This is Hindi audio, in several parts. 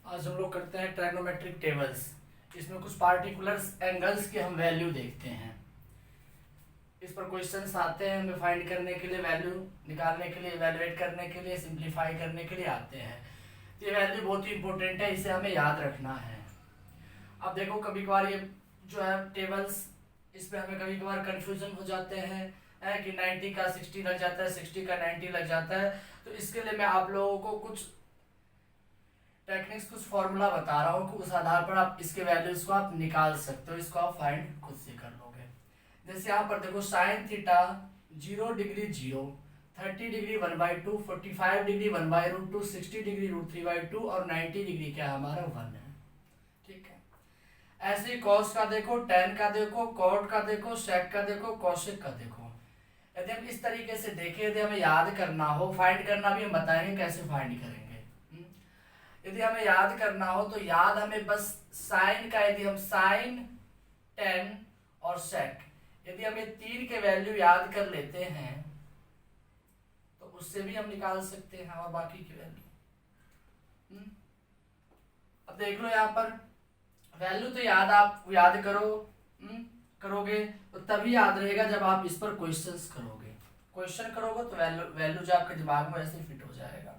आज हम लोग करते हैं ट्राइगोनोमेट्रिक टेबल्स। इसमें कुछ पार्टिकुलर एंगल्स की हम वैल्यू देखते हैं। इस पर क्वेश्चंस आते हैं, हमें फाइंड करने के लिए, वैल्यू निकालने के लिए, इवैल्यूएट करने के लिए, सिंप्लीफाई करने के लिए आते हैं। तो ये वैल्यू बहुत ही इंपॉर्टेंट है, इसे हमें याद रखना है। अब देखो कभी कभार ये जो है टेबल्स, इसमें हमें कभी कभार कंफ्यूजन हो जाते हैं कि 90 का 60 लग जाता है, 60 का 90 लग जाता है। तो इसके लिए मैं आप लोगों को कुछ टेक्निक्स, कुछ फॉर्मूला बता रहा हूँ कि उस आधार पर आप इसके वैल्यूज को आप निकाल सकते हो, इसको आप फाइंड खुद से कर लोगे। जैसे यहाँ पर देखो sine theta 0 degree 0, 30 degree 1/2, 45 degree 1/√2, 60 degree √3/2 और 90 डिग्री क्या हमारा 1 है। ठीक है। ऐसे ही कॉस का देखो, टेन का देखो, कॉट का देखो, सेक का देखो, कॉसेक का देखो। यदि हम इस तरीके से देखें, यदि हमें याद करना हो, फाइंड करना भी हम बताएंगे कैसे फाइंड करेंगे। यदि हमें याद करना हो तो याद हमें बस साइन का, यदि हम साइन, टेन और सेक, यदि हम ये तीन के वैल्यू याद कर लेते हैं तो उससे भी हम निकाल सकते हैं और बाकी की वैल्यू। अब देख लो यहाँ पर वैल्यू तो आप याद करोगे तो तभी याद रहेगा जब आप इस पर क्वेश्चंस करोगे। क्वेश्चन करोगे तो वैल्यू जो आपके दिमाग में ऐसे फिट हो जाएगा।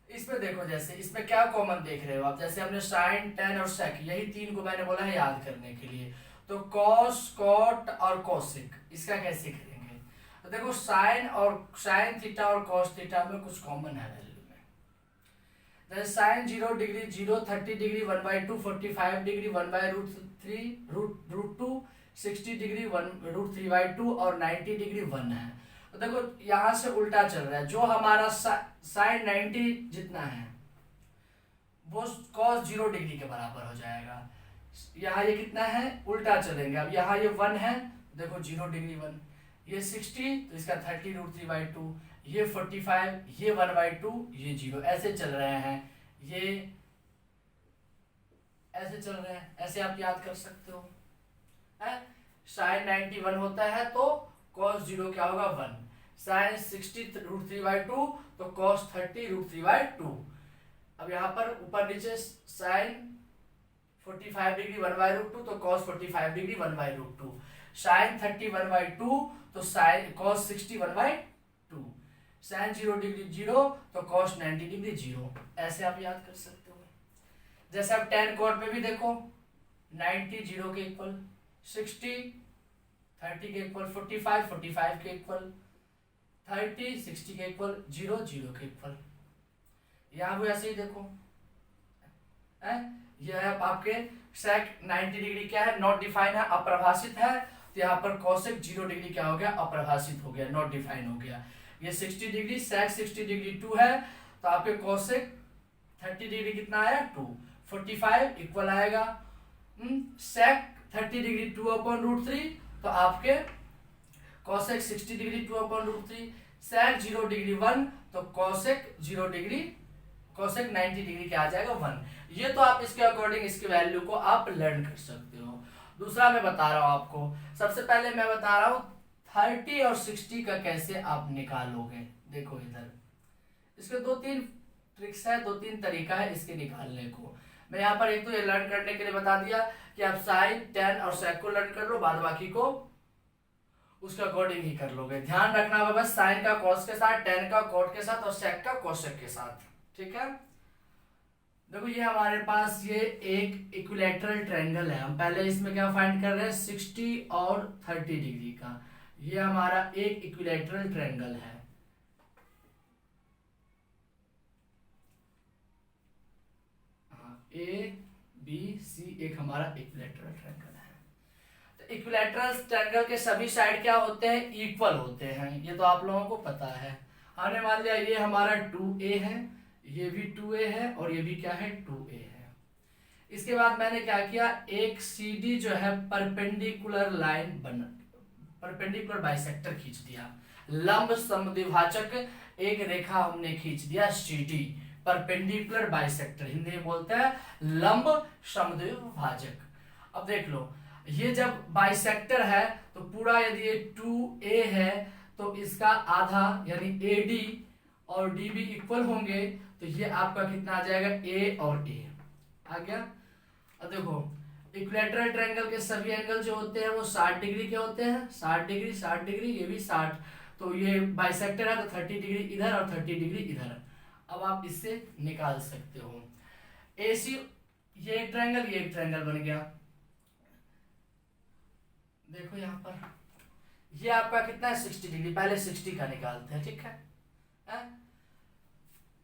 इसमें देखो, जैसे इसमें क्या कॉमन देख रहे हो आप, जैसे हमने साइन, टेन और सेक, यही तीन को मैंने बोला है याद करने के लिए। तो कॉस, कॉट और कोसेक, इसका कैसे करेंगे? तो देखो साइन थीटा और कॉस थीटा में कुछ कॉमन है वैल्यू में। जैसे sine 0 degree 0, 30 degree 1/2, 45 degree 1/√2, 60 degree 1√3/2 और 90 डिग्री 1 है। तो देखो यहां से उल्टा चल रहा है, जो हमारा साइन 90 जितना है वो कॉस 0 डिग्री के बराबर हो जाएगा। यहाँ ये कितना है, उल्टा चलेंगे। अब यहाँ ये 1 है, देखो 0 डिग्री 1, ये 60 तो इसका 30 √3/2, ये 45, ये 1/2, ये 0, ऐसे चल रहे हैं, ये ऐसे चल रहे हैं, ऐसे आप याद कर सकते हो। साइन 90 1 होता है तो cos 0 क्या होगा 1, साइन 60 √3/2 तो cos 30 √3/2। अब यहाँ पर ऊपर नीचे साइन 45 डिग्री 1/√2 तो cos 45 डिग्री 1/√2, साइन 30 1/2 तो साइन cos 60 1/2, साइन 0 डिग्री 0 तो cos 90 डिग्री 0, ऐसे आप याद कर सकते हो। जैसे आप टेन कोट में भी देखो, 90 0 के इक्वल, 60 30 के इक्वल, 45 45 के इक्वल, 30 60 के इक्वल, 0 0 के इक्वल। यहाँ भी ऐसे ही देखो, यह है आपके सेक 90 डिग्री क्या है, नॉट डिफाइन है, अप्रभाषित है। तो यहाँ पर कोसेक 0 डिग्री क्या हो गया, अप्रभाषित हो गया, नॉट डिफाइन हो गया। ये 60 डिग्री, सेक 60 डिग्री 2 है, तो आपके कोसेक 30 डिग्री कितना आया 2, 45 इक्वल आएगा सेक 30 डिग्री 2/√3, तो आपके कोसेक 60 डिग्री 2/√3, सेक 0 डिग्री 1 तो कोसेक 0 डिग्री, कोसेक 90 डिग्री क्या आ जाएगा 1। ये तो आप इसके अकॉर्डिंग इसके वैल्यू को आप लर्न कर सकते हो। दूसरा मैं बता रहा हूं आपको, सबसे पहले मैं बता रहा हूं 30 और 60 का कैसे आप निकालोगे। देखो इधर इसके 2-3 ट्रिक्स है, 2-3 तरीका है इसके निकालने को। मैं यहाँ पर एक तो ये लर्न करने के लिए बता दिया कि आप साइन, टेन और सेक को लर्न कर लो, बाद बाकी को उसके अकॉर्डिंग ही कर लोगे। ध्यान रखना होगा बस साइन का कॉस के साथ, टेन का कॉट के साथ और सेक का कोसेक के साथ। ठीक है। देखो ये हमारे पास ये एक इक्विलैटरल ट्रायंगल है, हम पहले इसमें क्या फाइंड कर रहे हैं 60 और 30 डिग्री का। ये हमारा एक इक्विलैटरल ट्रायंगल है। ABC एक हमारा इक्विलैटरल ट्रायंगल है। तो इक्विलैटरल ट्रायंगल के सभी साइड क्या होते हैं, इक्वल होते हैं, ये तो आप लोगों को पता है। हमने मान लिया ये हमारा 2A है, ये भी 2A है और ये भी क्या है 2A है। इसके बाद मैंने क्या किया, एक CD जो है परपेंडिकुलर लाइन परपेंडिकुलर बाइसेक्टर खींच दिया, लंब समद्विभाजक एक रेखा हमने खींच दिया CD, परपेंडिकुलर बाइसेक्टर, हिंदी में बोलते हैं लंब समद्विभाजक। अब देख लो ये जब बाइसेक्टर है तो पूरा, यदि ये 2A है तो इसका आधा यानी AD और डी भी इक्वल होंगे तो ये आपका कितना आ जाएगा, ए और ए आ गया। अब देखो इक्विलैटरल ट्रायंगल के सभी एंगल जो होते हैं वो 60 डिग्री के होते हैं, 60 डिग्री 60 डिग्री, ये भी 60, तो ये बाइसेक्टर है तो 30 डिग्री इधर और 30 डिग्री इधर। अब आप इससे निकाल सकते हो AC, ये एक ट्रायंगल ये एक ट्रायंगल बन गया। देखो यहाँ पर ये आपका कितना है 60 डिग्री, पहले 60 का निकालते हैं, ठीक है।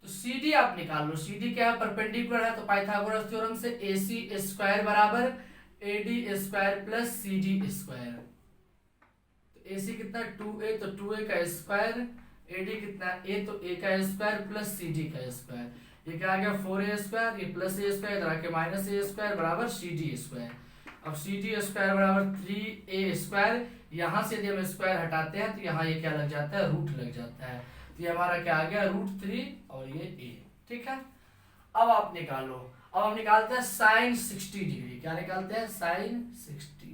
तो CD आप निकाल लो, CD क्या है, परपेंडिकुलर है, तो पाइथागोरस थ्योरम से AC स्क्वायर बराबर AD square plus CD square. तो AC कितना 2A, तो 2A का स्क्वायर, AD कितना A, तो A का स्क्वायर प्लस CD का स्क्वायर, ये क्या आ गया 4A स्क्वायर, ये प्लस A स्क्वायर, इधर आके माइनस A स्क्वायर बराबर CD स्क्वायर। अब CD स्क्वायर बराबर 3A स्क्वायर, यहाँ से यदि हम स्क्वायर हटाते हैं तो यहाँ ये क्या लग जाता है, रूट लग जाता है, तो ये हमारा क्या आ गया √3 और ये A, ठीक है। अब आप निकालो, अब हम निकालते हैं साइन 60 डिग्री, क्या निकालते हैं, साइन 60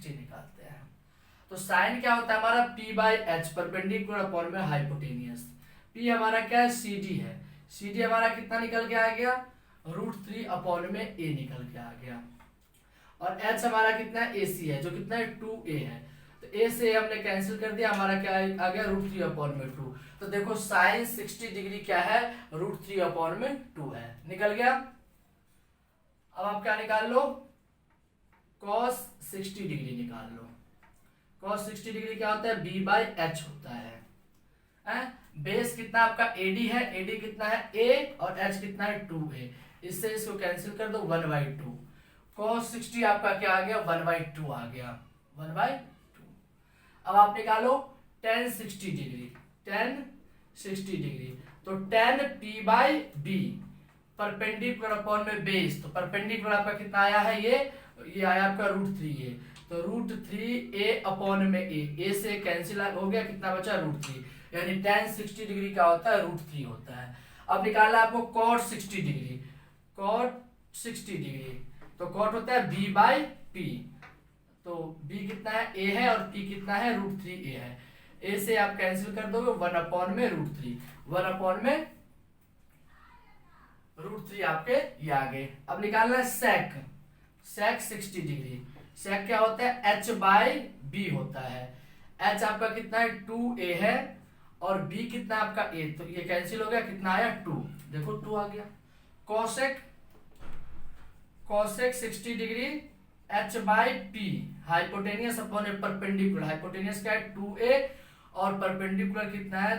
निकालते हैं। तो साइन क्या होता है हमारा P/H, परपेंडिकुलर अपॉन में हाइपोटेनियस। P हमारा क्या है, CD है, CD हमारा कितना निकल के आ गया, √3 अपॉन में A निकल के आ गया, और H हमारा कितना है, AC है, जो कितना है 2A है, तो A से हमने कैंसिल कर दिया, हमारा क्या आ गया √3 अपॉन में 2। तो देखो साइन 60 डिग्री क्या है, √3 अपॉन में 2 है, निकल गया। अब आप क्या निकाल लो, cos 60 डिग्री निकाल लो। cos 60 डिग्री क्या होता है, B/H होता है। बेस कितना आपका AD है, AD कितना है A, और H कितना है 2A, इससे इसको कैंसिल कर दो 1/2। cos 60 आपका क्या आ गया, 1/2 आ गया, 1/2। अब आप निकालो tan 60 डिग्री, tan 60 डिग्री, तो tan P/B, परपेंडिकुलर अपॉन में बेस, तो परपेंडिकुलर आपका कितना आया है, ये आया आपका √3A, तो √3A अपॉन में A से कैंसिल हो गया, कितना बचा √3, यानी tan 60 डिग्री क्या होता है, √3 होता है। अब निकालना आपको cot 60 डिग्री, cot 60 डिग्री, तो cot होता है B/P, तो B कितना है A है और P कितना है √3A है, A से आप कैंसिल कर दोगे 1 अपॉन में √3, 1 अपॉन में √3 आपके ये आ गए। अब निकालना है sec 60 डिग्री, sec क्या होता है, H/B होता है, H आपका कितना है 2A है, और B कितना आपका A, तो ये कैंसिल हो गया, कितना आया 2, देखो 2 आ गया। cosec 60 degree H/P, hypotenuse upon perpendicular, hypotenuse क्या है 2A, और परपेंडिकुलर कितना है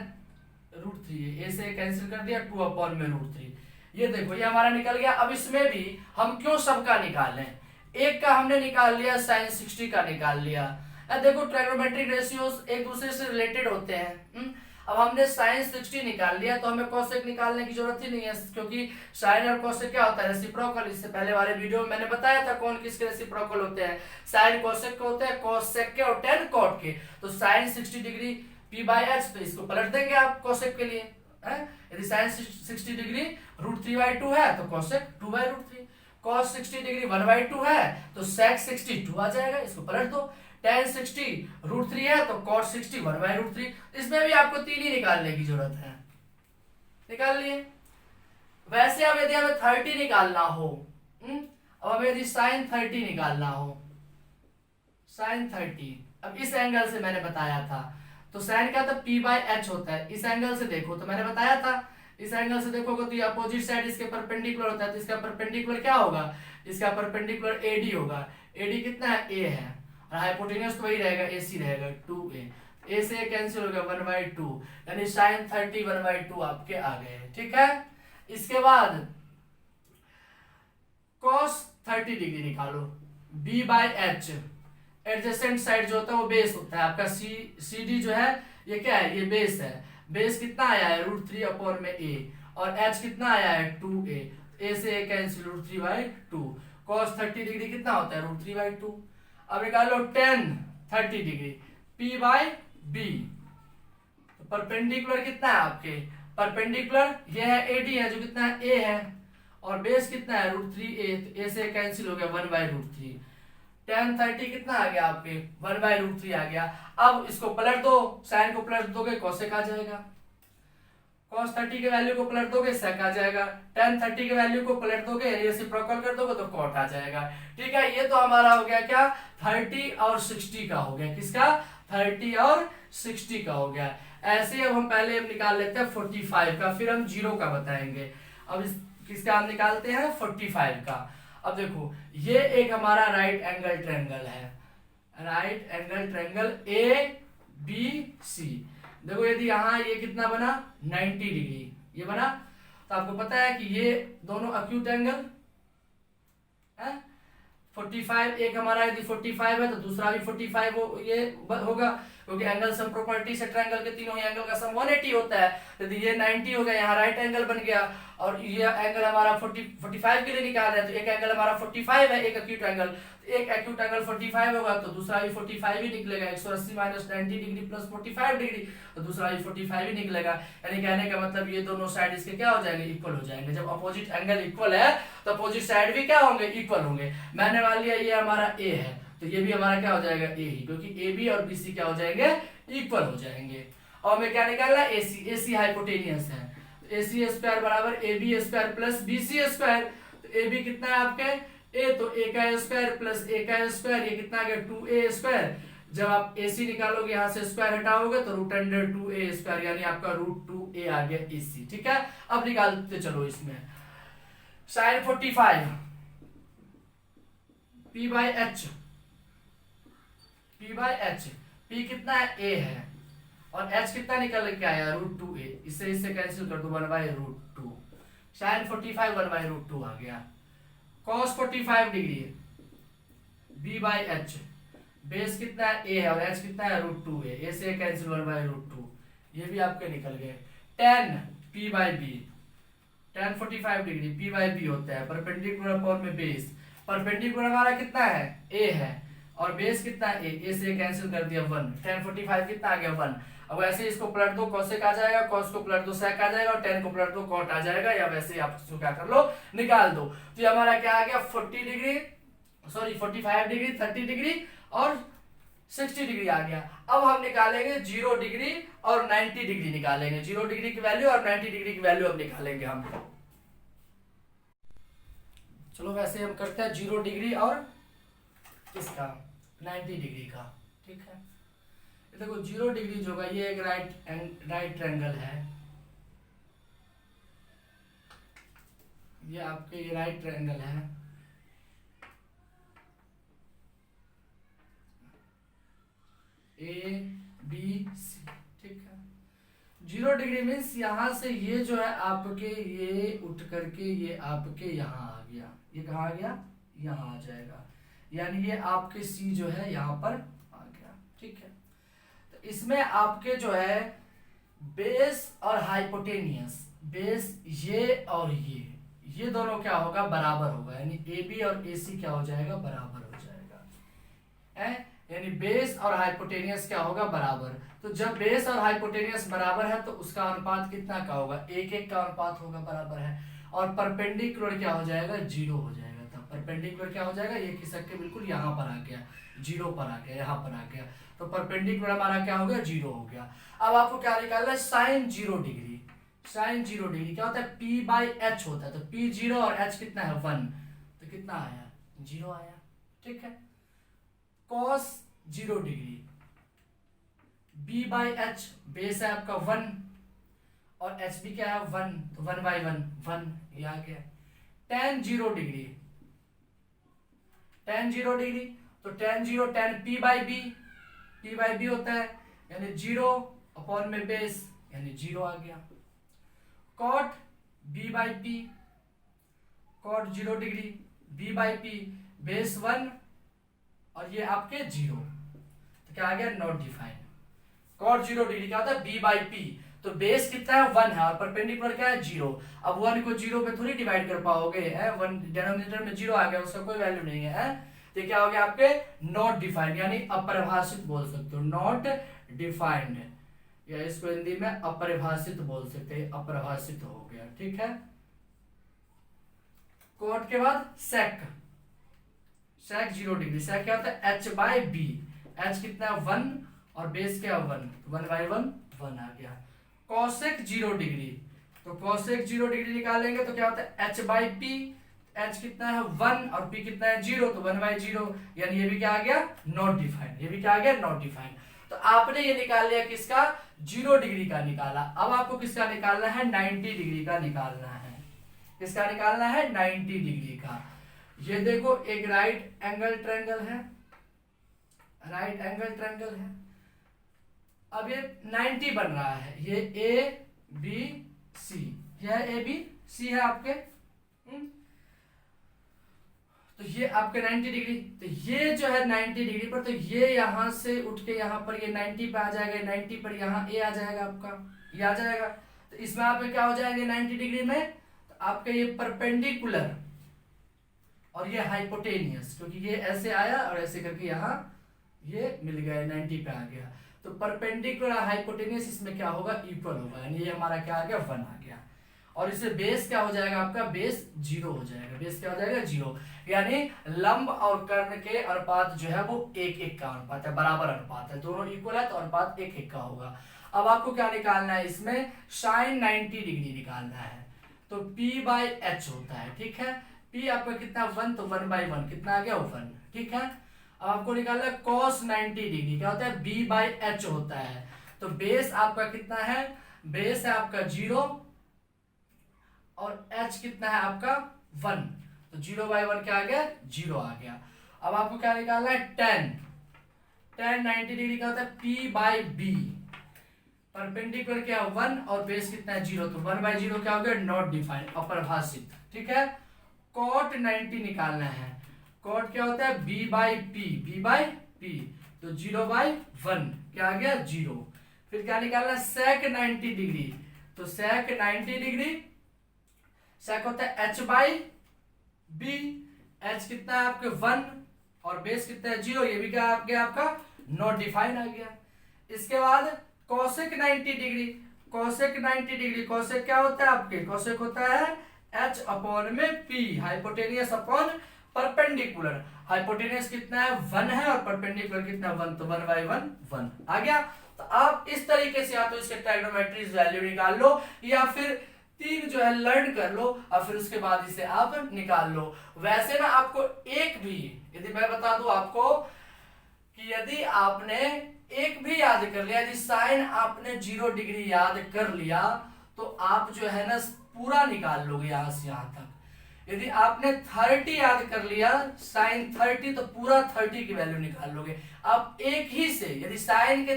√3A, से कैंसिल कर दिया 2 अपॉन में √3, ये देखो ये हमारा निकल गया। अब इसमें भी हम क्यों सबका निकालें, एक का हमने निकाल लिया, साइन 60 का निकाल लिया, देखो ट्राइगोनोमेट्रिक रेशियोज एक दूसरे से रिलेटेड होते हैं। अब हमने साइन 60 निकाल लिया तो हमें कोसेक निकालने की जरूरत ही नहीं है, क्योंकि साइन और कोसेक क्या होता है, रेसिप्रोकल। इससे पहले वाले वीडियो में मैंने बताया था कौन किसके रेसिप्रोकल होते हैं, साइन कोसेक के होते हैं, कोसेक के और tan कॉट के। तो साइन 60 डिग्री P/H, तो इसको पलट देंगे आप कोसेक के लिए, यदि साइन 60 डिग्री √3/2 है तो कोसेक 2/√3, cos 60 डिग्री 1/2 है तो sec 60 2 आ जाएगा, इसको पलट दो। tan 60 √3 है तो cot 60 1/√3, इसमें भी आपको 3 ही निकालने की जरूरत है, निकाल लिए। वैसे अब यदि हमें 30 निकालना हो, अब हमें यदि sin 30 निकालना हो, sin 30, अब इस एंगल से मैंने बताया था, तो sin क्या था P/H होता है, इस एंगल से देखो तो मैंने बताया था, इस एंगल से देखोगे तो ये अपोजिट साइड इसके परपेंडिकुलर होता है, तो इसका परपेंडिकुलर क्या होगा, इसका परपेंडिकुलर AD होगा, AD कितना है A है, और हाइपोटेन्यूज तो वही रहेगा AC रहेगा 2A, A से कैंसिल हो गया 1/2, यानी sin 30 1/2 आपके आ गए, ठीक है। इसके बाद cos 30 डिग्री निकालो, B/H, एडजेसेंट साइड जो होता है वो बेस होता है आपका, CD जो है ये क्या है, ये बेस है, बेस कितना आया है √3 अपॉन में A, और H कितना आया है 2A, A से A कैंसिल √3/2, cos 30 डिग्री कितना होता है √3/2। अब निकालो tan 30 डिग्री P/B, तो परपेंडिकुलर कितना है आपके, परपेंडिकुलर ये है AD है जो कितना है A है, और बेस कितना है √3A, तो A से कैंसिल हो गया 1/√3, tan 30 कितना आ गया आपके 1/√3 आ गया। अब इसको पलट दो, साइन को पलट दोगे कोसेक आ जाएगा, cos 30 के वैल्यू को पलट दोगे sec आ जाएगा, tan 30 के वैल्यू को पलट दोगे रेसिप्रोकल कर दोगे तो cot आ जाएगा। ठीक है, ये तो हमारा हो गया क्या 30 और 60 का हो गया, किसका 30 और 60 का हो गया। ऐसे अब हम पहले निकाल लेते हैं 45 का, फिर हम 0 का बताएंगे। अब इस किसका हम निकालते हैं 45 का। अब देखो ये एक हमारा राइट एंगल ट्रायंगल है, राइट एंगल ट्रायंगल ABC। देखो यदि यहाँ ये कितना बना 90 डिग्री ये बना, तो आपको पता है कि ये दोनों अक्यूट एंगल है 45, एक हमारा यदि 45 है तो दूसरा भी 45 ये होगा, क्योंकि एंगल सम प्रॉपर्टी से ट्रायंगल के तीनों ही एंगल का सम 180 होता है। यदि ये 90 हो गया, यहाँ राइट एंगल बन गया, और ये एंगल हमारा 45 के लिए निकाल रहे हैं, तो एक एंगल हमारा 45 है, एक एक्यूट एंगल, एक एक्यूट एंगल 45 होगा तो दूसरा भी 45 ही निकलेगा। 180 माइनस 90 डिग्री प्लस 45 डिग्री तो दूसरा भी 45 ही निकलेगा। यानी कहने का मतलब ये दोनों साइड इसके क्या हो जाएंगे इक्वल हो जाएंगे। जब अपोजिट एंगल इक्वल है तो अपोजिट साइड भी क्या होंगे इक्वल होंगे। मैंने मान लिया ये हमारा ए है तो ये भी हमारा क्या हो जाएगा ए ही, क्योंकि ए बी और बी सी क्या हो जाएंगे इक्वल हो जाएंगे। और हमें क्या निकालना है एसी, एसी हाइपोटेनियस है, AC स्क्वायर बराबर AB square plus BC square. तो AB कितना है आपके A, तो A का स्क्वायर प्लस A का स्क्वायर, ये कितना आ गया 2A स्क्वायर। जब आप AC निकालोगे यहाँ से स्क्वायर हटाओगे तो √2A स्क्वायर, यानी आपका √2A आ गया AC। ठीक है, अब निकालते चलो इसमें sin 45 P/H, P/H, P कितना है A है और h कितना निकल के आया √2A, इससे कैंसिल कर दो 1/√2, sin 45 1/√2 आ गया। cos 45 डिग्री B/H, बेस कितना है A है और h कितना है √2A, A से कैंसिल 1/√2, ये भी आपके निकल गए। tan P/B, tan 45 degree P/B होता है परपेंडिकुलर अपॉन में बेस, परपेंडिकुलर हमारा कितना है A है और बेस कितना है A से कैंसिल कर दिया 1, tan 45 कितना आ गया 1। अब वैसे इसको पलट दो कोसेक आ जाएगा, cos को पलट दो sec आ जाएगा और tan को पलट दो cot आ जाएगा, या वैसे आप इसको क्या कर लो निकाल दो। तो ये हमारा क्या आ गया 45 डिग्री 30 डिग्री और 60 डिग्री आ गया। अब हम निकालेंगे 0 डिग्री और 90 डिग्री निकालेंगे, 0 डिग्री की वैल्यू और 90 डिग्री की वैल्यू अब निकालेंगे हम। चलो वैसे हम करते हैं 0 डिग्री और इसका 90 डिग्री का। ठीक है, देखो 0 डिग्री जो होगा ये एक राइट ट्रायंगल है, ये आपके ये राइट ट्रायंगल है, ABC। ठीक है, 0 डिग्री मीन्स यहाँ से ये जो है आपके ये उठ करके ये आपके यहाँ आ गया, ये कहाँ आ गया यहाँ आ जाएगा, यानी ये आपके C जो है यहाँ पर आ गया। ठीक है, तो इसमें आपके जो है बेस और हाइपोटेनियस, बेस ये और ये दोनों क्या होगा बराबर होगा, यानी AB और AC क्या हो जाएगा बराबर हो जाएगा, यानी बेस और हाइपोटेनियस क्या होगा बराबर। तो जब बेस और हाइपोटेनियस बराबर है तो उसका अनुपात कितना का होगा 1:1 का अनुपात होगा, बराबर है। और परपेंडिकुलर क्या हो जाएगा 0 हो जाएगा, तब परपेंडिकुलर क्या हो जाएगा ये खिसक के बिल्कुल यहाँ पर आ गया, 0 पर आ गया, यहाँ पर आ गया, तो परपेंडिकुलर हमारा क्या हो गया 0 हो गया। अब आपको क्या निकालना है sin 0 डिग्री, sin 0 डिग्री क्या होता है P/H होता है, तो P 0 और H कितना है 1, तो कितना आया 0 आया। ठीक है, cos 0 डिग्री B/H, बेस है आपका 1 और H भी क्या है 1, तो 1/1 1 ये आ गया। tan 0 डिग्री, tan 0 डिग्री तो tan 0 tan P/B, P/B होता है यानी 0 अपॉन में बेस यानी 0 आ गया। cot B/P, cot 0 degree B/P, base 1 और ये आपके 0, तो क्या आ गया नॉट डिफाइंड। cot 0 डिग्री क्या होता है B/P, तो बेस कितना है 1 है और परपेंडिकुलर क्या है 0। अब 1 को 0 पे थोड़ी डिवाइड कर पाओगे, 1 डिनोमिनेटर में 0 आ गया, उसका कोई वैल्यू नहीं है, तो क्या हो गया आपके नॉट डिफाइंड, यानी अपरिभाषित बोल सकते हो, नॉट डिफाइंड, या इसको हिंदी में अपरिभाषित बोल सकते हैं, अपरिभाषित हो गया। ठीक है, cot के बाद sec, sec 0 डिग्री, sec क्या होता है h बाय b, h कितना है 1 और बेस क्या 1, 1/1 1 आ गया। cosec 0 डिग्री, तो cosec 0 डिग्री निकालेंगे तो क्या होता है h बाय p, h कितना है 1 और p कितना है 0, तो 1/0, यानी ये भी क्या आ गया नॉट डिफाइंड, ये भी क्या आ गया नॉट डिफाइंड। तो आपने ये निकाल लिया किसका 0 डिग्री का निकाला। अब आपको किसका निकालना है 90 डिग्री का निकालना है। किसका निकालना है 90 डिग्री का। ये देखो एक राइट एंगल ट्रायंगल है, राइट एंगल ट्रायंगल है। अब ये 90 बन रहा है, ये ए बी सी, यह ए बी सी है आपके, तो ये आपके 90 डिग्री, तो ये जो है 90 डिग्री पर, तो ये यहां से उठ के यहां पर ये 90 पे आ जाएगा, 90 पर यहां ए आ जाएगा आपका, ये आ जाएगा। तो इसमें आपके क्या हो जाएंगे 90 डिग्री में, तो आपके ये परपेंडिकुलर और ये हाइपोटेनियस, क्योंकि ये ऐसे आया और ऐसे करके यहाँ ये मिल गया 90 पे आ गया। तो परपेंडिकुलर हाइपोटेनियस इसमें क्या होगा इक्वल होगा, यानी ये हमारा क्या आ गया 1 आ गया। और इससे बेस क्या हो जाएगा आपका, बेस 0 हो जाएगा, बेस क्या हो जाएगा 0, यानी लंब और कर्ण के अनुपात जो है वो 1:1 का अनुपात है, बराबर अनुपात है, दोनों इक्वल है तो अनुपात 1:1 का होगा। अब आपको क्या निकालना है इसमें sin 90 डिग्री निकालना है, तो p/h होता है, ठीक है। p आपका कितना 1, तो 1/1 कितना आ गया 1, ठीक है। अब आपको निकालना है cos 90 डिग्री, क्या होता है b/h होता है, तो बेस आपका कितना है, बेस है आपका 0 और h कितना है आपका 1, तो 0/1 क्या आ गया 0 आ गया। अब आपको क्या निकालना है tan 90 डिग्री का होता है p/b, परपेंडिकुलर क्या 1 और बेस कितना है 0, तो 1/0 क्या हो गया नॉट डिफाइंड, अपरिभाषित, ठीक है। cot 90 निकालना है, cot क्या होता है b/p, तो 0/1 क्या आ गया 0। फिर क्या निकालना है sec 90 डिग्री, तो sec 90 डिग्री sec होता है h/b, h कितना है आपके 1 और बेस कितना है 0, ये भी क्या आ गया आपका नॉट डिफाइंड आ गया। इसके बाद cosec 90 degree, cosec 90 degree, cosec क्या होता है आपके, cosec होता है h अपॉन में p, hypotenuse upon perpendicular, hypotenuse कितना है 1 है और परपेंडिकुलर कितना 1, तो 1/1 1 आ गया। तो आप इस तरीके से या तो इसके ट्रायगोनोमेट्री वैल्यू निकाल लो या फिर 3 जो है लर्न कर लो और फिर उसके बाद इसे आप निकाल लो। वैसे ना आपको एक भी, यदि मैं बता दूं आपको कि यदि आपने एक भी याद कर लिया, यदि साइन आपने 0 डिग्री याद कर लिया तो आप जो है ना पूरा निकाल लोगे यहां से यहां तक। यदि आपने 30 याद कर लिया साइन 30 तो पूरा 30 की वैल्यू निकाल लोगे। अब एक ही से यदि साइन के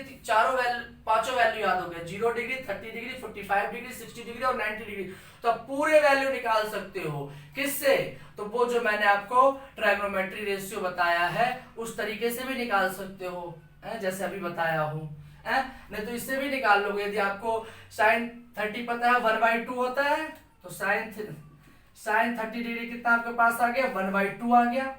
पांचों वैल्यू याद हो गए, 0 डिग्री, 30 डिग्री, 45 डिग्री, 60 डिग्री और 90 डिग्री, तो आप पूरे वैल्यू निकाल सकते हो। किससे, तो वो जो मैंने आपको ट्रायगोनोमेट्री रेशियो बताया है उस तरीके से भी निकाल सकते हो, जैसे अभी बताया हूं, नहीं तो इससे भी निकाल लोगे। यदि आपको साइन 30 पता है 1/2 होता है, तो साइन 30 डिग्री कितना आपके पास आ गया 1/2 आ गया।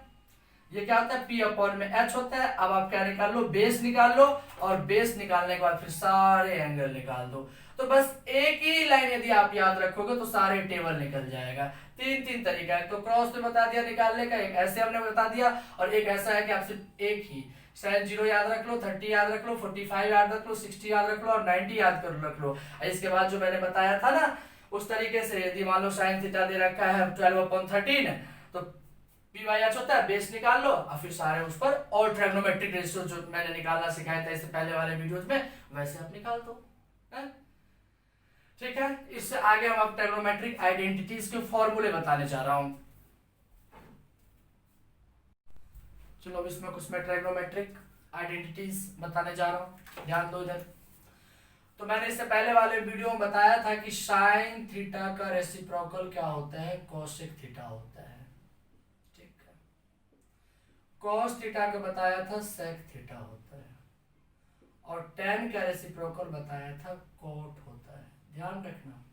ये क्या होता है p अपॉन में h होता है। अब आप क्या निकाल लो, बेस निकाल लो और बेस निकालने के बाद फिर सारे एंगल निकाल दो। तो बस एक ही लाइन यदि आप याद रखोगे तो सारे टेबल निकल जाएगा। तीन तरीका है, तो क्रॉस में बता दिया निकालने का, एक ऐसे हमने बता दिया और एक ऐसा है कि आप सिर्फ एक ही साइन 0 याद रख लो, 30 याद रख लो, 45 याद रख लो, 60 याद रख लो और 90 याद कर रख लो। इसके बाद जो मैंने बताया था ना उस तरीके से, यदि मान लो साइन थीटा दे रखा है 12/13 तो p/h होता है, बेस निकाल लो और फिर सारे उस पर और ट्रायगोनोमेट्रिक रेशियो जो मैंने निकालना सिखाया था इससे पहले वाले वीडियोस में वैसे आप निकाल दो, ठीक है। इससे आगे हम अब ट्रायगोनोमेट्रिक आइडेंटिटीज के फॉर्मूले बताने जा रहा हूं। चलो अब इसमें कुछ मैं ट्रायगोनोमेट्रिक आइडेंटिटीज बताने जा रहा हूं, ध्यान दो इधर। तो मैंने इससे पहले वाले वीडियो में बताया था कि साइन थीटा का रेसिप्रोकल क्या होता है, कोसेक थीटा होता है, ठीक है। कॉस थीटा का बताया था सेक थीटा होता है और टेन का रेसिप्रोकल बताया था कोट होता है। ध्यान रखना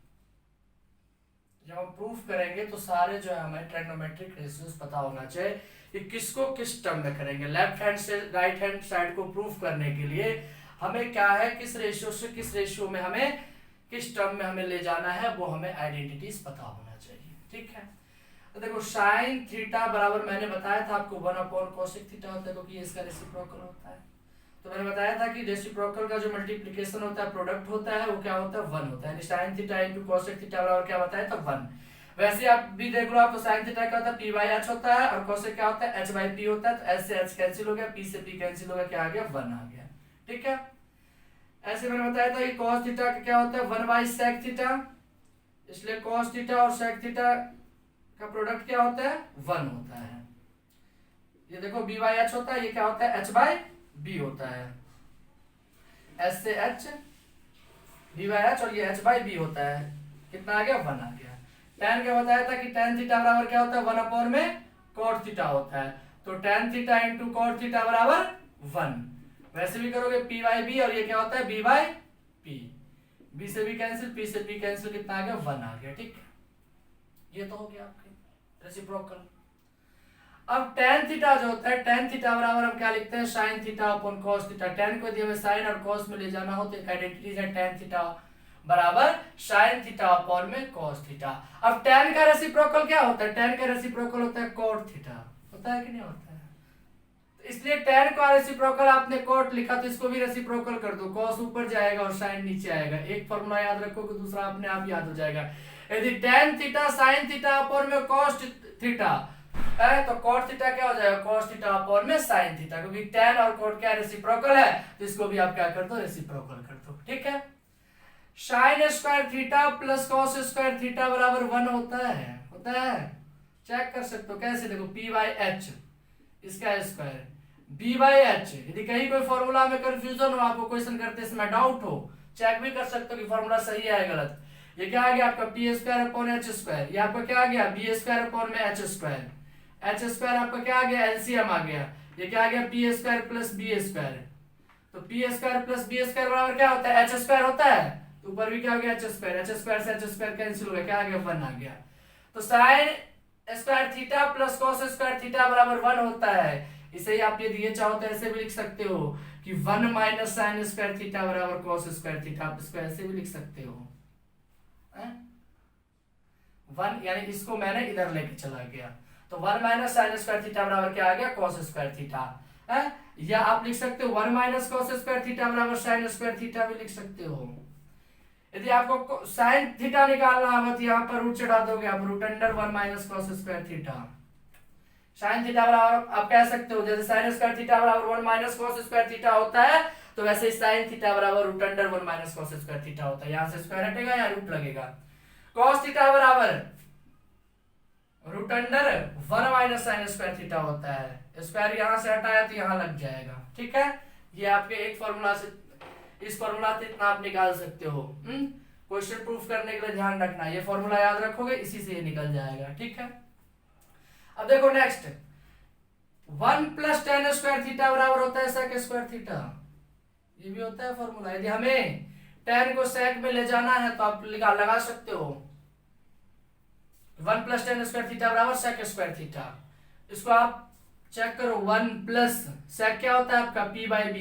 जब हम प्रूफ करेंगे तो सारे जो है हमें ट्रायगोनोमेट्रिक रेशियोज पता होना चाहिए कि किसको किस टर्म में करेंगे। लेफ्ट हैंड से राइट हैंड साइड को प्रूफ करने के लिए हमें क्या है, किस रेशियो से किस रेशियो में हमें किस टर्म में हमें ले जाना है, वो हमें आइडेंटिटीज पता होना चाहिए, ठीक है। तो देखो साइन थीटा बराबर मैंने बताया था आपको 1 कोसेक थीटा होता है, क्योंकि इसका रेसिप्रोकल होता है। तो मैंने बताया था कि रेसिप्रोकल का जो मल्टीप्लिकेशन होता है, प्रोडक्ट होता है, वो क्या होता है 1 होता है। Sine theta into cosec theta बराबर क्या बताया था 1। वैसे आप भी देख लो, आप तो साइन थीटा क्या होता है p/h होता है, और कोसेक क्या होता है h/p होता है। तो h से h कैंसिल हो गया, p से p कैंसिल हो गया, क्या आ गया 1 आ गया। ठीक है, ऐसे मैंने बताया था कि cos थीटा का क्या होता है 1/sec थीटा, इसलिए cos थीटा और sec थीटा का प्रोडक्ट क्या होता है 1 होता है। ये देखो b/h होता है, ये क्या होता है h/b होता है, s से h b/h और ये h/b होता है। कितना आ गया 1 आ गया। tan क्या बताया था कि tan थीटा बराबर क्या होता है 1 में cot थीटा होता है। तो tan theta into cot theta बराबर 1। वैसे भी करोगे p/b और ये क्या होता है b/p, b से b कैंसिल, p से p कैंसिल, कितना आ गया 1 आ गया। ठीक है, ये तो हो गया आपके रेसिप्रोकल। अब tan थीटा जो होता है, tan थीटा बराबर हम क्या लिखते हैं sin theta upon cos theta. tan को यदि हमें sin और cos में ले जाना हो तो एक आइडेंटिटीज है tan थीटा बराबर sin थीटा अपॉन में cos थीटा। अब tan का रेसिप्रोकल क्या होता है, tan का रेसिप्रोकल होता है cot थीटा, होता है कि नहीं होता है। तो इसलिए tan का रेसिप्रोकल आपने cot लिखा, तो इसको भी रेसिप्रोकल कर दो, cos ऊपर जाएगा और sin नीचे आएगा। एक फॉर्मूला याद रखो कि दूसरा अपने आप याद हो जाएगा। यदि tan theta sin theta upon में cos थीटा है, तो cot थीटा क्या हो जाएगा cos थीटा अपॉन में sin थीटा, क्योंकि tan और cot क्या रेसिप्रोकल है, तो इसको भी आप क्या कर दो रेसिप्रोकल कर दो। ठीक है, sin square theta plus cos square theta बराबर 1 होता है, चेक कर सकते हो कैसे, देखो p/h इसका स्क्वायर b/h। यदि कहीं कोई फॉर्मूला में कंफ्यूजन हो, आपको क्वेश्चन करते समय डाउट हो, चेक भी कर सकते हो कि फॉर्मूला सही है गलत। ये क्या आ गया आपका p square upon h square, ये आपका क्या आ गया b स्क्वायर अपॉन में h स्क्वायर, h स्क्वायर आपका क्या आ गया एलसीएम आ गया, ये क्या आ गया p square plus b square. तो p square plus b square बराबर क्या होता है h स्क्वायर होता है, तो ऊपर भी क्या हो गया h स्क्वायर, h स्क्वायर से h स्क्वायर कैंसिल हो गया, क्या आ गया 1 आ गया। तो sin square theta plus cos square theta बराबर 1 होता है। इसे ही आप यदि ये चाहो तो ऐसे भी लिख सकते हो कि 1 माइनस साइन स्क्वायर थीटा बराबर cos स्क्वायर थीटा, आप इसको ऐसे भी लिख सकते हो 1, यानी इसको मैंने इधर लेके चला गया, तो 1 माइनस साइन स्क्वायर थीटा बराबर क्या आ गया cos स्क्वायर थीटा है। या आप लिख सकते हो 1 माइनस cos स्क्वायर थीटा बराबर साइन स्क्वायर थीटा भी लिख सकते हो। यदि आपको साइन थीटा निकालना होगा तो यहाँ पर रूट चढ़ा दोगे आप, root under 1 minus cos square theta. Sine theta बराबर आप कह सकते हो जैसे साइन स्क्वायर थीटा बराबर 1 माइनस cos स्क्वायर थीटा होता है, तो वैसे साइन थीटा बराबर root under 1 minus cos square theta होता है। यहाँ से स्क्वायर हटेगा, यहाँ रूट लगेगा। cos थीटा बराबर root under 1 minus sine square theta होता है, स्क्वायर यहाँ से हटाया तो यहाँ लग जाएगा। ठीक है, ये आपके एक फॉर्मूला से, इस फॉर्मूला से इतना आप निकाल सकते हो। क्वेश्चन प्रूफ करने के लिए ध्यान रखना, ये फॉर्मूला याद रखोगे, इसी से ये निकल जाएगा। ठीक है, अब देखो next 1 plus tan square theta बराबर होता है sec स्क्वायर थीटा, ये भी होता है फॉर्मूला। यदि हमें tan को sec में ले जाना है तो आप लगा सकते हो 1 प्लस tan स्क्वायर थीटा बराबर sec स्क्वायर थीटा। इसको आप चेक करो, 1 प्लस sec क्या होता है आपका p/b,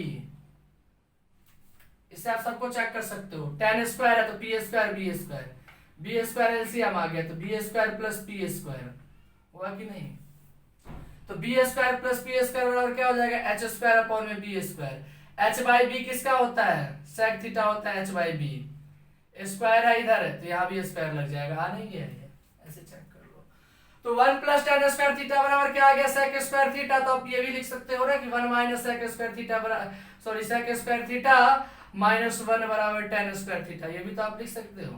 इससे आप सबको चेक कर सकते हो। tan स्क्वायर है तो p square b square, b square LCM आ गया तो b square plus p square हुआ कि नहीं। तो b square plus p square बराबर क्या हो जाएगा h स्क्वायर अपॉन में b स्क्वायर। h/b किसका होता है sec थीटा होता है h/b, स्क्वायर है इधर तो यहाँ भी स्क्वायर लग जाएगा, आ नहीं गया ये, ऐसे चेक कर लो। तो 1 प्लस tan स्क्वायर थीटा बराबर क्या आ गया sec स्क्वायर थीटा। तो आप ये भी लिख सकते हो ना कि 1 माइनस sec स्क्वायर थीटा बराबर, sorry sec square theta minus 1 बराबर tan स्क्वायर थीटा, ये भी तो आप लिख सकते हो,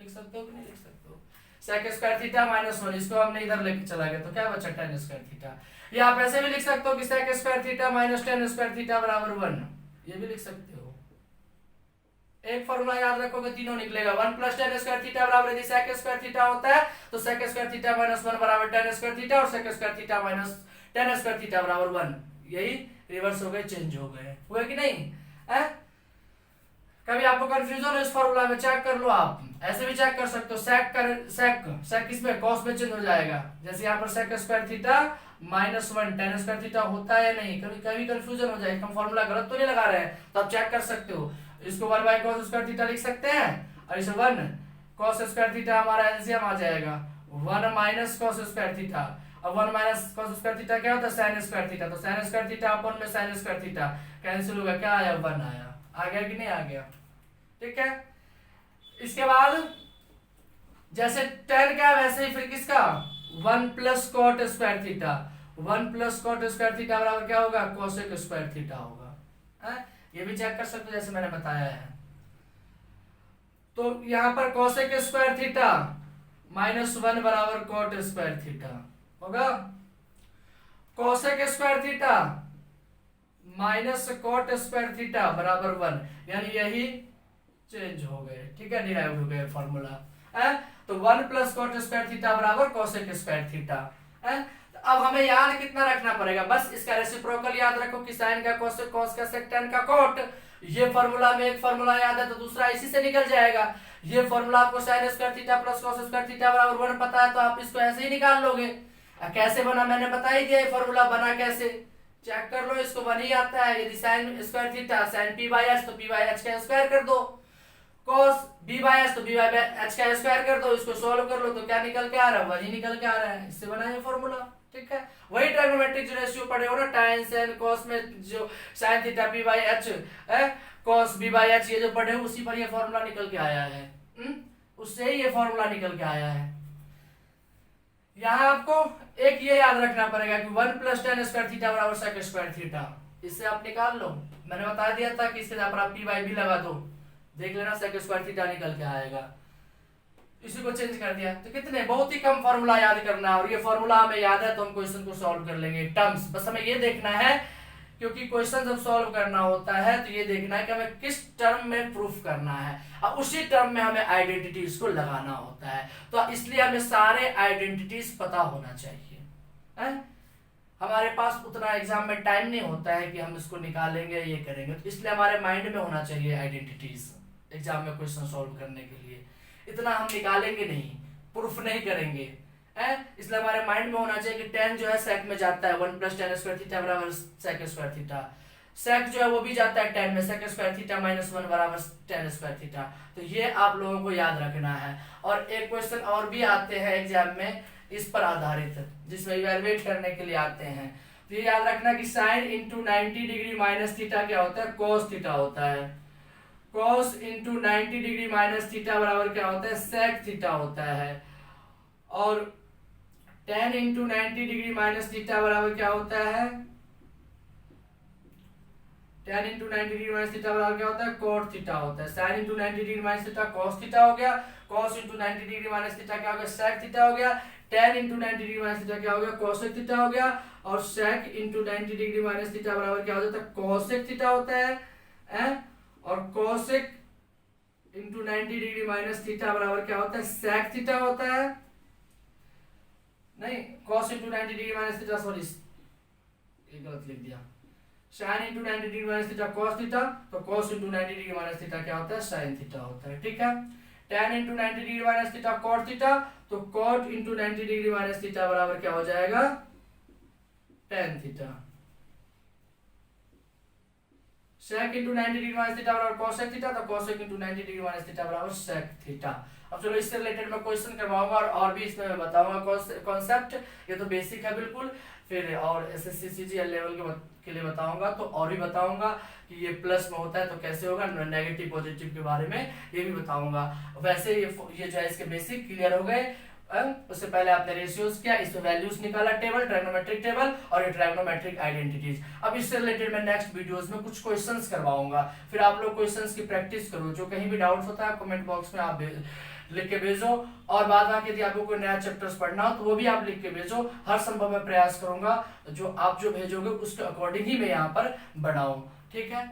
लिख सकते हो कि नहीं लिख सकते हो। sec स्क्वायर थीटा माइनस 1, इसको हमने इधर लेके चला गया तो क्या बचा tan स्क्वायर थीटा। या आप ऐसे भी लिख सकते हो कि sec square theta minus tan square theta बराबर 1, ये भी लिख सकते हो। एक फॉर्मूला याद रखोगे तीनों निकलेगा। 1 प्लस tan स्क्वायर थीटा बराबर यदि sec स्क्वायर थीटा होता है तो sec स्क्वायर थीटा माइनस 1 बराबर tan स्क्वायर थीटा, और sec square theta minus tan square theta बराबर 1, यही रिवर्स हो गए, चेंज हो गए, हुए कि नहीं है। कभी आपको कंफ्यूजन हो इस फॉर्मूला में, चेक कर लो आप, ऐसे भी चेक कर सकते हो। sec किसमें cos में चेंज हो जाएगा, जैसे यहाँ पर sec square theta minus 1 tan square theta होता है नहीं, कभी कभी कंफ्यूजन हो जाएगा, हम फॉर्मूला गलत तो नहीं लगा रहे हैं, तो आप चेक कर सकते हो। इसको 1 बाई cos स्क्वायर थीटा लिख सकते हैं, और इसे 1 cos स्क्वायर थीटा हमारा एलसीएम आ जाएगा 1 माइनस कॉस स्क्वायर थीटा। अब 1 माइनस कॉस स्क्वायर थीटा क्या होता है, साइन स्क्वायर थीटा। तो साइन स्क्वायर थीटा अपन में साइन स्क्वायर थीटा कैंसिल होगा, क्या आया 1 आया। आ गया कि नहीं आ गया, ठीक है। इसके बाद जैसे tan का वैसे ही फिर किसका 1 plus cot square theta. 1 plus cot square theta बराबर क्या होगा, कोसेक स्क्वायर थीटा होगा है? ये भी चेक कर सकते हो जैसे मैंने बताया है। तो यहां पर कोसेक स्क्वायर थीटा -1 बराबर कॉट स्क्वायर थीटा होगा। Cosec square theta minus cot square theta बराबर 1, यानी यही चेंज हो गए, ठीक है, डिराइव हो गए फॉर्मूला है। तो 1 प्लस कॉट स्क्वायर थीटा बराबर कोसेक स्क्वायर थीटा है। अब हमें याद कितना रखना पड़ेगा, बस इसका रेसिप्रोकल याद रखो कि साइन का कोसेक, कॉस का सेक, tan का कॉट। ये फॉर्मूला में एक फॉर्मूला याद है तो दूसरा इसी से निकल जाएगा। ये फॉर्मूला आपको sign square theta plus cos square theta बराबर 1 पता है तो आप इसको ऐसे ही निकाल लोगे। कैसे बना मैंने बता ही दिया, ये फॉर्मूला बना कैसे, चेक कर लो। इसको बन ही आता है, यदि sign square theta sign P by H तो पी बाई एच का स्क्वायर कर दो, cos b बाई एच तो b बाई एच का स्क्वायर कर दो। इसको सॉल्व कर लो तो क्या निकल के आ रहा है, वही निकल के आ रहा है। इससे बना ये फॉर्मूला, ठीक है। वही ट्राइगोनोमेट्रिक जो रेशियो पढ़े हो ना, tan sin cos में जो sin theta p by H है, cos b बाई एच ये जो पढ़े हो उसी पर ये फॉर्मूला निकल के आया है। उससे ही ये फॉर्मूला निकल के आया है। यहाँ आपको एक ये याद रखना पड़ेगा कि 1 प्लस tan स्क्वायर थीटा बराबर sec स्क्वायर थीटा। इससे आप निकाल लो, मैंने बता दिया था कि इसके जगह पर आप p बाई b लगा दो, देख लेना sec स्क्वायर थीटा निकल के आएगा। इसी को चेंज कर दिया तो कितने, बहुत ही कम फॉर्मूला याद करना है। और ये फॉर्मूला हमें याद है तो हम क्वेश्चन को सॉल्व कर लेंगे। टर्म्स बस हमें ये देखना है, क्योंकि क्वेश्चन जब सॉल्व करना होता है तो ये देखना है कि हमें किस टर्म में प्रूफ करना है और उसी टर्म में हमें आइडेंटिटीज को लगाना होता है। तो इसलिए हमें सारे आइडेंटिटीज पता होना चाहिए है? हमारे पास उतना एग्जाम में टाइम नहीं होता है कि हम इसको निकालेंगे ये करेंगे, तो इसलिए हमारे माइंड में होना चाहिए आइडेंटिटीज एग्जाम में क्वेश्चन सॉल्व करने के लिए। इतना हम निकालेंगे नहीं, प्रूफ नहीं करेंगे है, इसलिए हमारे माइंड में होना चाहिए कि tan जो है sec में जाता है 1 प्लस tan स्क्वायर थीटा बराबर sec स्क्वायर थीटा। sec जो है वो भी जाता है tan में, sec स्क्वायर थीटा -1 बराबर tan स्क्वायर थीटा। तो ये आप लोगों को याद रखना है। और एक क्वेश्चन और भी आते हैं एग्जाम में इस पर आधारित, जिसमें इवैल्यूएट करने के लिए आते हैं। तो ये याद रखना कि sin into 90 degree minus theta क्या होता है, cos थीटा होता है। cos into 90 degree minus theta बराबर क्या होता है, sec थीटा होता है। और tan into 90 degree minus theta बराबर क्या होता है, tan into 90 degree minus theta बराबर क्या होता है, cot थीटा होता है। sin into 90 degree minus theta cos theta हो गया, cos into 90 degree minus theta क्या हो गया, sec थीटा हो गया। tan into 90 degree minus theta क्या हो गया, cosec थीटा हो गया। और sec into 90 degree minus theta बराबर क्या हो जाता है, cosec थीटा होता है। और cosec into 90 degree minus theta बराबर क्या होता है, sec थीटा होता है। नहीं, cos into 90 degree minus theta, sorry ये गलत लिख दिया, sin into 90 degree minus theta cos theta, तो cos into 90 degree minus theta क्या होता है, sin थीटा होता है, ठीक है। tan into 90 degree minus theta cot theta, तो cot into 90 degree minus theta बराबर क्या हो जाएगा, tan theta. sec into 90 degree minus theta बराबर cosec थीटा, तो cosec into 90 degree minus theta बराबर sec थीटा। अब चलो इससे रिलेटेड मैं क्वेश्चन करवाऊंगा और भी इसमें मैं बताऊंगा कॉन्सेप्ट, ये तो बेसिक है बिल्कुल। फिर और एसएससी सीजीएल लेवल के लिए बताऊंगा, तो और भी बताऊंगा कि ये प्लस में होता है तो कैसे होगा, नेगेटिव पॉजिटिव के बारे में ये भी बताऊंगा। वैसे ये जो है इसके बेसिक क्लियर हो गए। उससे पहले आपने रेशियोज किया, इसमें वैल्यूज निकाला, टेबल, ट्राइगोनोमेट्रिक टेबल और ये ट्राइगोनोमेट्रिक आइडेंटिटीज। अब इससे रिलेटेड मैं नेक्स्ट वीडियोस में कुछ क्वेश्चंस करवाऊंगा, फिर आप लोग क्वेश्चंस की प्रैक्टिस करो। जो कहीं भी डाउट होता है कमेंट बॉक्स में आप लिख के भेजो, और बाद में यदि आपको कोई नया चैप्टर्स पढ़ना हो तो वो भी आप लिख के भेजो। हर संभव मैं प्रयास करूंगा जो आप जो भेजोगे उसके अकॉर्डिंग ही मैं यहाँ पर बढ़ाऊं, ठीक है।